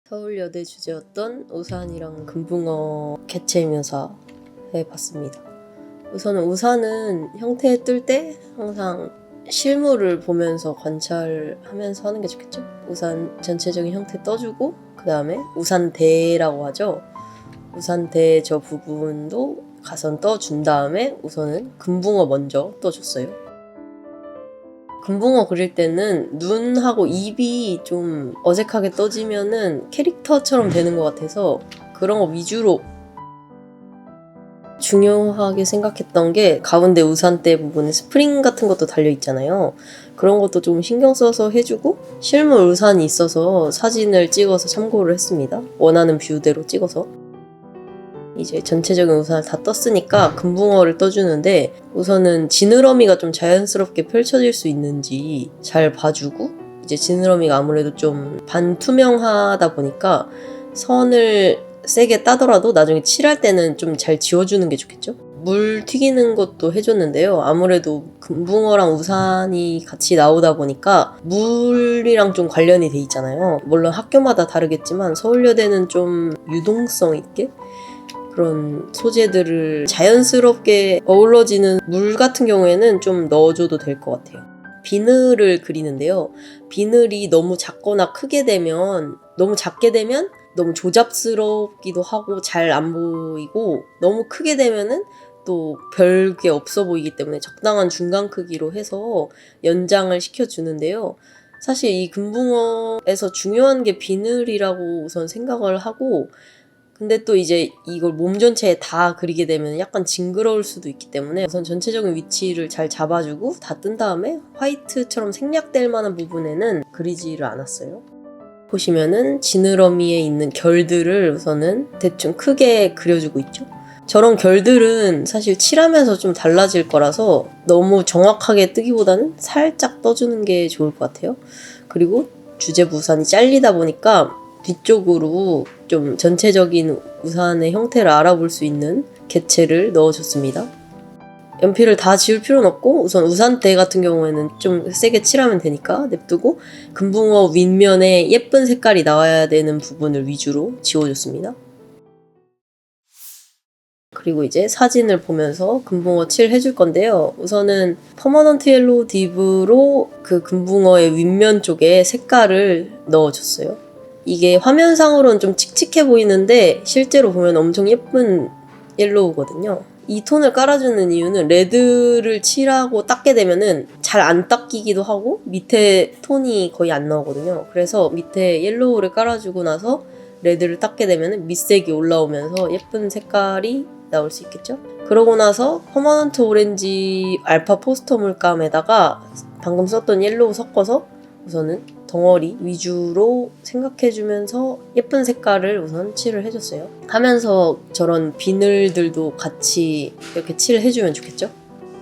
서울여대 주제였던 우산이랑 금붕어 개체 묘사 해봤습니다. 우선은 우산은 형태 뜰 때 항상 실물을 보면서 관찰하면서 하는 게 좋겠죠? 우산 전체적인 형태 떠주고 그 다음에 우산대라고 하죠. 우산대 저 부분도 가선 떠준 다음에 우선은 금붕어 먼저 떠줬어요. 금붕어 그릴 때는 눈하고 입이 좀 어색하게 떠지면은 캐릭터처럼 되는 것 같아서 그런 거 위주로 중요하게 생각했던 게 가운데 우산대 부분에 스프링 같은 것도 달려있잖아요. 그런 것도 좀 신경 써서 해주고 실물 우산이 있어서 사진을 찍어서 참고를 했습니다. 원하는 뷰대로 찍어서. 이제 전체적인 우산을 다 떴으니까 금붕어를 떠주는데 우선은 지느러미가 좀 자연스럽게 펼쳐질 수 있는지 잘 봐주고 이제 지느러미가 아무래도 좀 반투명하다 보니까 선을 세게 따더라도 나중에 칠할 때는 좀 잘 지워주는 게 좋겠죠? 물 튀기는 것도 해줬는데요. 아무래도 금붕어랑 우산이 같이 나오다 보니까 물이랑 좀 관련이 돼 있잖아요. 물론 학교마다 다르겠지만 서울여대는 좀 유동성 있게 그런 소재들을 자연스럽게 어우러지는 물 같은 경우에는 좀 넣어줘도 될 것 같아요. 비늘을 그리는데요. 비늘이 너무 작거나 크게 되면 너무 작게 되면 너무 조잡스럽기도 하고 잘 안 보이고 너무 크게 되면은 또 별게 없어 보이기 때문에 적당한 중간 크기로 해서 연장을 시켜주는데요. 사실 이 금붕어에서 중요한 게 비늘이라고 우선 생각을 하고 근데 또 이제 이걸 몸 전체에 다 그리게 되면 약간 징그러울 수도 있기 때문에 우선 전체적인 위치를 잘 잡아주고 다 뜬 다음에 화이트처럼 생략될 만한 부분에는 그리지를 않았어요. 보시면은 지느러미에 있는 결들을 우선은 대충 크게 그려주고 있죠. 저런 결들은 사실 칠하면서 좀 달라질 거라서 너무 정확하게 뜨기보다는 살짝 떠주는 게 좋을 것 같아요. 그리고 주제부 우산이 잘리다 보니까 뒤쪽으로 좀 전체적인 우산의 형태를 알아볼 수 있는 개체를 넣어줬습니다. 연필을 다 지울 필요는 없고 우선 우산대 같은 경우에는 좀 세게 칠하면 되니까 냅두고 금붕어 윗면에 예쁜 색깔이 나와야 되는 부분을 위주로 지워줬습니다. 그리고 이제 사진을 보면서 금붕어 칠 해줄 건데요. 우선은 퍼머넌트 옐로우 딥으로 그 금붕어의 윗면 쪽에 색깔을 넣어줬어요. 이게 화면상으로는 좀 칙칙해 보이는데 실제로 보면 엄청 예쁜 옐로우거든요. 이 톤을 깔아주는 이유는 레드를 칠하고 닦게 되면은 잘 안 닦이기도 하고 밑에 톤이 거의 안 나오거든요. 그래서 밑에 옐로우를 깔아주고 나서 레드를 닦게 되면은 밑색이 올라오면서 예쁜 색깔이 나올 수 있겠죠? 그러고 나서 퍼머넌트 오렌지 알파 포스터 물감에다가 방금 썼던 옐로우 섞어서 우선은 덩어리 위주로 생각해주면서 예쁜 색깔을 우선 칠을 해줬어요. 하면서 저런 비늘들도 같이 이렇게 칠을 해주면 좋겠죠?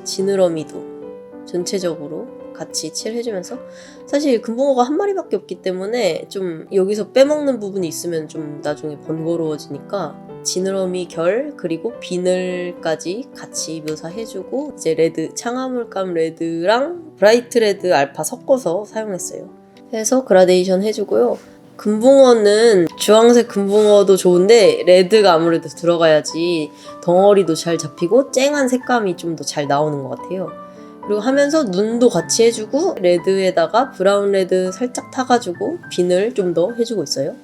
지느러미도 전체적으로 같이 칠해주면서 사실 금붕어가 한 마리밖에 없기 때문에 좀 여기서 빼먹는 부분이 있으면 좀 나중에 번거로워지니까 지느러미 결 그리고 비늘까지 같이 묘사해주고 이제 레드 창화물감 레드랑 브라이트 레드 알파 섞어서 사용했어요. 해서 그라데이션 해주고요. 금붕어는 주황색 금붕어도 좋은데 레드가 아무래도 들어가야지 덩어리도 잘 잡히고 쨍한 색감이 좀 더 잘 나오는 것 같아요. 그리고 하면서 눈도 같이 해주고 레드에다가 브라운 레드 살짝 타가지고 비늘 좀 더 해주고 있어요.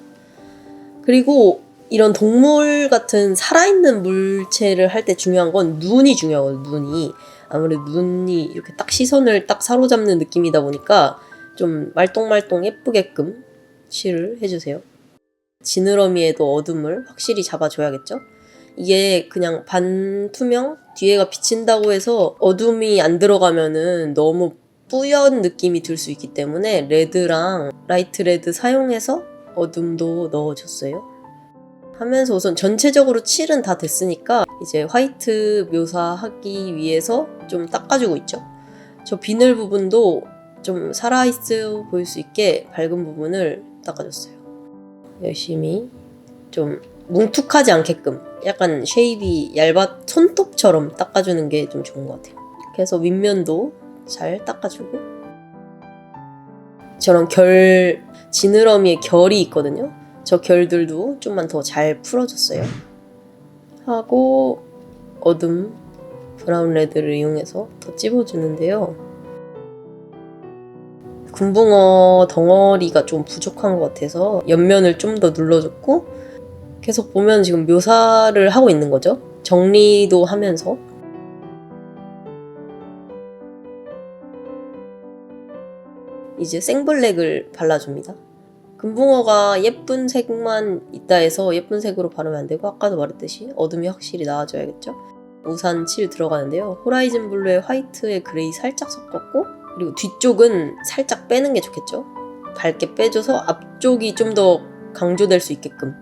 그리고 이런 동물 같은 살아있는 물체를 할 때 중요한 건 눈이 중요하거든요. 눈이. 아무래도 눈이 이렇게 딱 시선을 딱 사로잡는 느낌이다 보니까 좀 말똥말똥 예쁘게끔 칠을 해주세요. 지느러미에도 어둠을 확실히 잡아줘야겠죠? 이게 그냥 반투명? 뒤에가 비친다고 해서 어둠이 안 들어가면은 너무 뿌연 느낌이 들 수 있기 때문에 레드랑 라이트 레드 사용해서 어둠도 넣어줬어요. 하면서 우선 전체적으로 칠은 다 됐으니까 이제 화이트 묘사하기 위해서 좀 닦아주고 있죠. 저 비늘 부분도 좀 살아있어 보일 수 있게 밝은 부분을 닦아줬어요. 열심히 좀 뭉툭하지 않게끔 약간 쉐입이 손톱처럼 닦아주는 게 좀 좋은 것 같아요. 그래서 윗면도 잘 닦아주고 저런 지느러미에 결이 있거든요. 저 결들도 좀만 더 잘 풀어줬어요. 하고 어둠 브라운 레드를 이용해서 더 찝어주는데요. 금붕어 덩어리가 좀 부족한 것 같아서 옆면을 좀 더 눌러줬고, 계속 보면 지금 묘사를 하고 있는 거죠. 정리도 하면서. 이제 생블랙을 발라줍니다. 금붕어가 예쁜 색만 있다 해서 예쁜 색으로 바르면 안 되고, 아까도 말했듯이 어둠이 확실히 나와줘야겠죠. 우산 칠 들어가는데요. 호라이즌 블루에 화이트에 그레이 살짝 섞었고, 그리고 뒤쪽은 살짝 빼는 게 좋겠죠. 밝게 빼줘서 앞쪽이 좀 더 강조될 수 있게끔.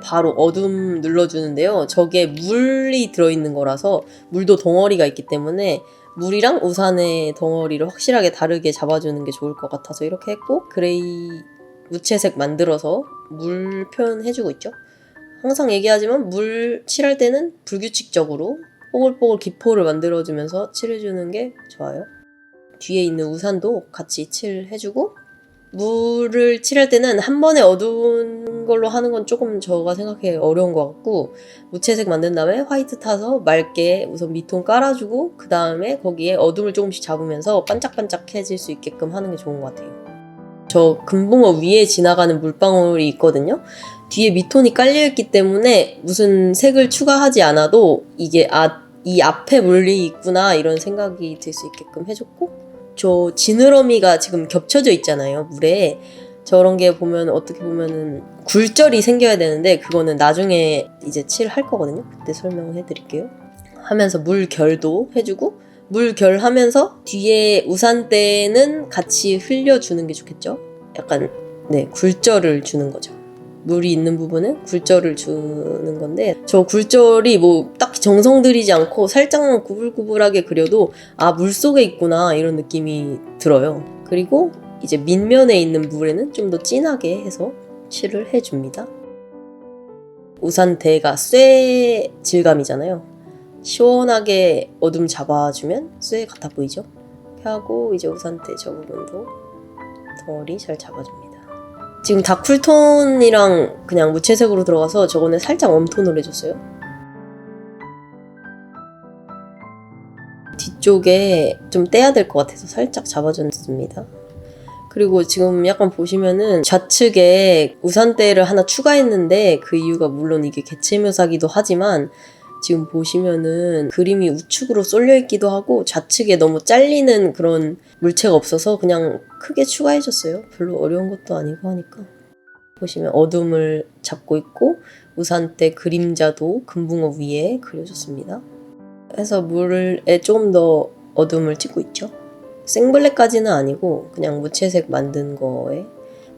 바로 어둠 눌러주는데요. 저게 물이 들어있는 거라서 물도 덩어리가 있기 때문에 물이랑 우산의 덩어리를 확실하게 다르게 잡아주는 게 좋을 것 같아서 이렇게 했고, 그레이 무채색 만들어서 물 표현해주고 있죠. 항상 얘기하지만 물 칠할 때는 불규칙적으로 뽀글뽀글 기포를 만들어주면서 칠해주는 게 좋아요. 뒤에 있는 우산도 같이 칠해주고, 물을 칠할 때는 한 번에 어두운 걸로 하는 건 조금 제가 생각해 어려운 것 같고, 무채색 만든 다음에 화이트 타서 맑게 우선 밑톤 깔아주고, 그 다음에 거기에 어둠을 조금씩 잡으면서 반짝반짝해질 수 있게끔 하는 게 좋은 것 같아요. 저 금붕어 위에 지나가는 물방울이 있거든요. 뒤에 밑톤이 깔려있기 때문에 무슨 색을 추가하지 않아도 이게 이 앞에 물이 있구나 이런 생각이 들 수 있게끔 해줬고, 저 지느러미가 지금 겹쳐져 있잖아요, 물에. 저런 게 보면 어떻게 보면은 굴절이 생겨야 되는데 그거는 나중에 이제 칠할 거거든요. 그때 설명을 해드릴게요. 하면서 물결도 해주고, 물결 하면서 뒤에 우산대는 같이 흘려주는 게 좋겠죠. 약간 굴절을 주는 거죠. 물이 있는 부분은 굴절을 주는 건데, 저 굴절이 뭐 딱히 정성 들이지 않고 살짝만 구불구불하게 그려도 물속에 있구나 이런 느낌이 들어요. 그리고 이제 밑면에 있는 물에는 좀 더 진하게 해서 칠을 해줍니다. 우산대가 쇠 질감이잖아요. 시원하게 어둠 잡아주면 쇠 같아 보이죠? 이렇게 하고 이제 우산대 저 부분도 덩어리 잘 잡아줍니다. 지금 다 쿨톤이랑 그냥 무채색으로 들어가서 저거는 살짝 웜톤으로 해줬어요. 뒤쪽에 좀 떼야 될 것 같아서 살짝 잡아줬습니다. 그리고 지금 약간 보시면은 좌측에 우산대를 하나 추가했는데, 그 이유가 물론 이게 개체묘사기도 하지만 지금 보시면은 그림이 우측으로 쏠려 있기도 하고 좌측에 너무 잘리는 그런 물체가 없어서 그냥 크게 추가해줬어요. 별로 어려운 것도 아니고 하니까. 보시면 어둠을 잡고 있고 우산대 그림자도 금붕어 위에 그려줬습니다. 그래서 물에 조금 더 어둠을 찍고 있죠. 생블랙까지는 아니고 그냥 무채색 만든 거에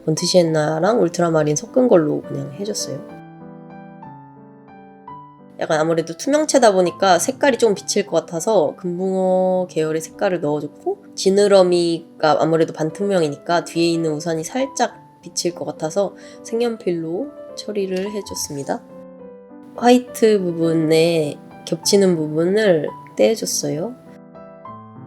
번트시엔나랑 울트라마린 섞은 걸로 그냥 해줬어요. 약간 아무래도 투명체다 보니까 색깔이 좀 비칠 것 같아서 금붕어 계열의 색깔을 넣어줬고, 지느러미가 아무래도 반투명이니까 뒤에 있는 우산이 살짝 비칠 것 같아서 색연필로 처리를 해줬습니다. 화이트 부분에 겹치는 부분을 떼줘어요.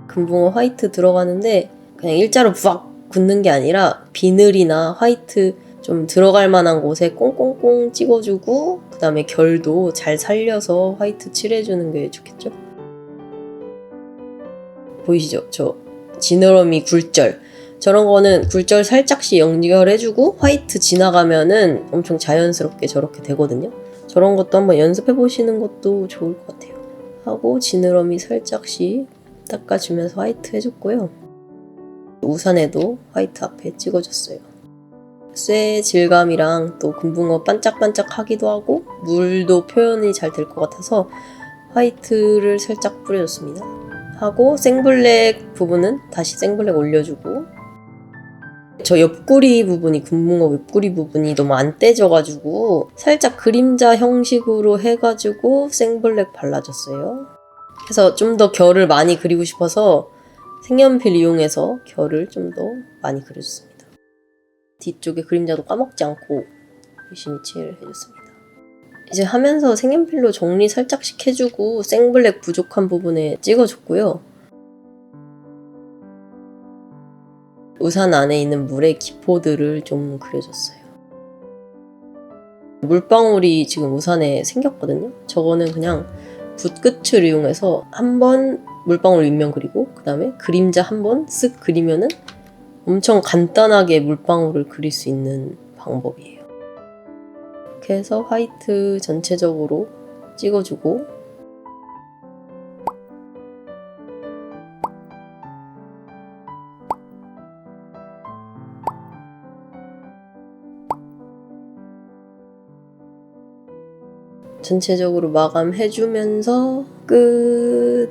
금붕어 화이트 들어가는데 그냥 일자로 부악 굳는 게 아니라 비늘이나 화이트 좀 들어갈 만한 곳에 꽁꽁꽁 찍어주고, 그 다음에 결도 잘 살려서 화이트 칠해주는 게 좋겠죠? 보이시죠? 저 지느러미 굴절. 저런 거는 굴절 살짝씩 연결해주고 화이트 지나가면은 엄청 자연스럽게 저렇게 되거든요. 저런 것도 한번 연습해보시는 것도 좋을 것 같아요. 하고 지느러미 살짝씩 닦아주면서 화이트 해줬고요. 우산에도 화이트 앞에 찍어줬어요. 쇠 질감이랑 또 금붕어 반짝반짝 하기도 하고 물도 표현이 잘 될 것 같아서 화이트를 살짝 뿌려줬습니다. 하고 생블랙 부분은 다시 생블랙 올려주고, 저 옆구리 부분이, 금붕어 옆구리 부분이 너무 안 떼져가지고 살짝 그림자 형식으로 해가지고 생블랙 발라줬어요. 그래서 좀 더 결을 많이 그리고 싶어서 색연필 이용해서 결을 좀 더 많이 그려줬습니다. 뒤쪽에 그림자도 까먹지 않고 열심히 칠해줬습니다. 이제 하면서 색연필로 정리 살짝씩 해주고 생블랙 부족한 부분에 찍어줬고요. 우산 안에 있는 물의 기포들을 좀 그려줬어요. 물방울이 지금 우산에 생겼거든요. 저거는 그냥 붓끝을 이용해서 한 번 물방울 윗면 그리고 그 다음에 그림자 한 번 쓱 그리면은 엄청 간단하게 물방울을 그릴 수 있는 방법이에요. 이렇게 해서 화이트 전체적으로 찍어주고, 전체적으로 마감해주면서 끝!